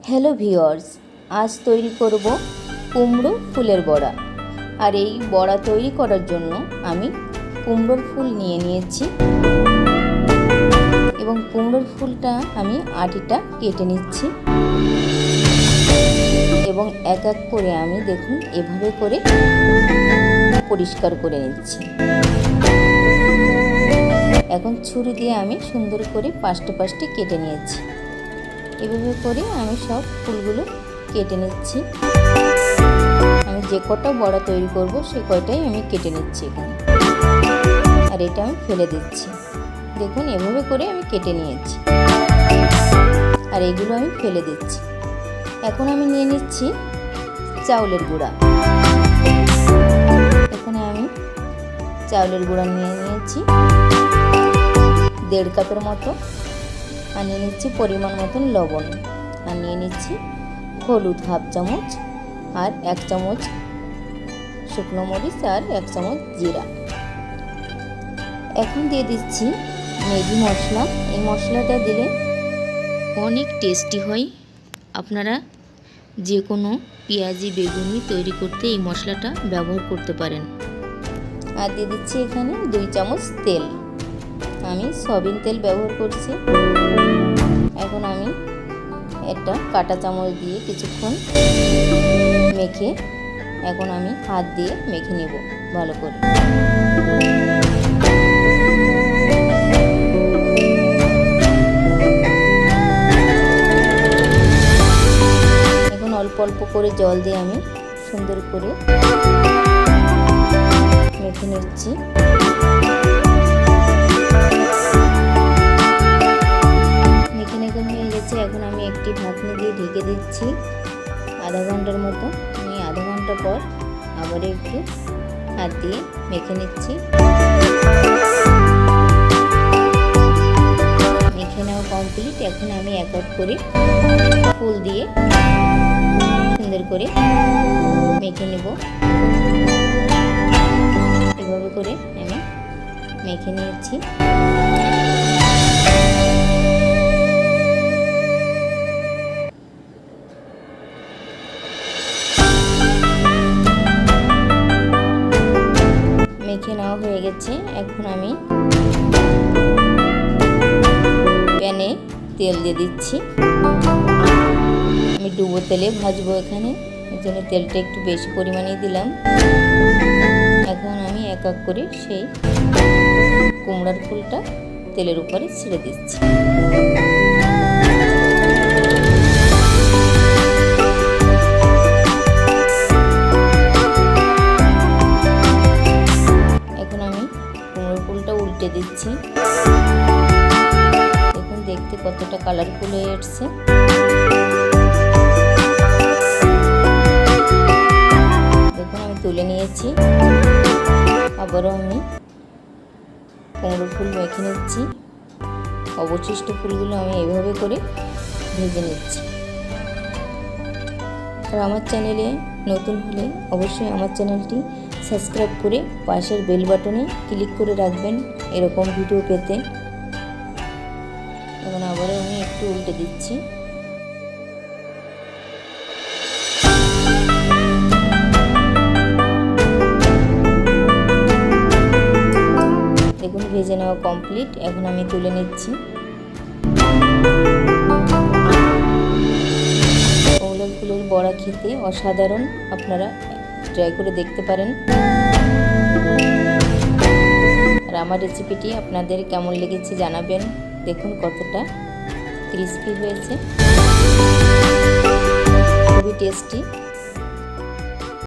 Hello viewers, আজ তৈরি করব কুমড়ো ফুলের বড়া। আর এই বড়া তৈরি করার জন্য আমি কুমড়োর ফুল নিয়ে নিয়েছি এবং কুমড়োর ফুলটা আমি আটিটা কেটে নিচ্ছি এবং এক এক করে আমি দেখুন এভাবে করে পরিষ্কার করে নিচ্ছি। এখন ছুরি দিয়ে আমি সুন্দর করে পাশে পাশে কেটে নিয়েছি। এভাবে করে আমি সব ফুলগুলো কেটে নিচ্ছি। আমি যে কটা বড়া তৈরি করব সে কয়টাই আমি কেটে নিচ্ছি এখানে, আর এটা আমি ফেলে দিচ্ছি। দেখুন এভাবে করে আমি কেটে নিয়েছি আর এগুলো আমি ফেলে দিচ্ছি। এখন আমি নিয়ে নিচ্ছি চাউলের গুঁড়া। এখানে আমি চাউলের গুঁড়া নিয়ে নিয়েছি 1.5 কাপের মতো, আর নিয়ে নিচ্ছি পরিমাণ মতন লবণ, আর নিয়ে নিচ্ছি হলুদ 1/2 চামচ, আর 1 চামচ শুকনো মরিচ, আর 1 চামচ জিরা। এখন দিয়ে দিচ্ছি ম্যাগি মশলা। এই মশলাটা দিলে অনেক টেস্টি হয়। আপনারা যে কোনো পেঁয়াজি বেগুনি তৈরি করতে এই মশলাটা ব্যবহার করতে পারেন। আর দিয়ে দিচ্ছি এখানে 2 চামচ তেল। আমি সয়াবিন তেল ব্যবহার করছি। এখন আমি একটা কাঁটা চামচ দিয়ে কিছুক্ষণ মেখে এখন আমি হাত দিয়ে মেখে নেব ভালো করে। এখন অল্প অল্প করে জল দিয়ে আমি সুন্দর করে মেখে নিচ্ছি। এখন আমি একটি ঢাকনি দিয়ে ঢেকে দিচ্ছি আধা ঘন্টার মতো। আমি আধা ঘন্টা পর আবার একটু হাত দিয়ে মেখে নিচ্ছি। মেখে নেওয়া কমপ্লিট। এখন আমি এক এক করে ফুল দিয়ে সুন্দর করে মেখে নেব। এভাবে করে আমি মেখে নিয়েছি। মেখে নেওয়া হয়ে গেছে। এখন আমি প্যানে তেল দিয়ে দিচ্ছি। আমি ডুবো তেলে ভাজবো এখানে, এর জন্য তেলটা একটু বেশি পরিমাণেই দিলাম। এখন আমি এক এক করে সেই কুমড়ার ফুলটা তেলের উপরে ছেড়ে দিচ্ছি। উল্টে দিচ্ছি। দেখুন দেখতে কতটা কালারফুল হয়ে এসেছে। দেখুন আমি তুলে নিয়েছি। আবারও আমি কুমড়ো ফুল মেখে নিচ্ছি। অবশিষ্ট ফুলগুলো আমি এভাবে করে ভেজে নিচ্ছি। আর আমার চ্যানেলে নতুন হলে অবশ্যই আমার চ্যানেলটি সাবস্ক্রাইব করে পাশের বেল বাটনে ক্লিক করে রাখবেন এরকম ভিডিও পেতে। এখন আবারও আমি একটু উল্টে দিচ্ছি। দেখুন ভেজে নেওয়া কমপ্লিট। এখন আমি তুলে নিচ্ছি। কুমড়ো ফুলের বড়া খেতে অসাধারণ, আপনারা ট্রাই করে দেখতে পারেন। আর আমার রেসিপিটি আপনাদের কেমন লেগেছে জানাবেন। দেখুন কতটা ক্রিস্পি হয়েছে, খুবই টেস্টি।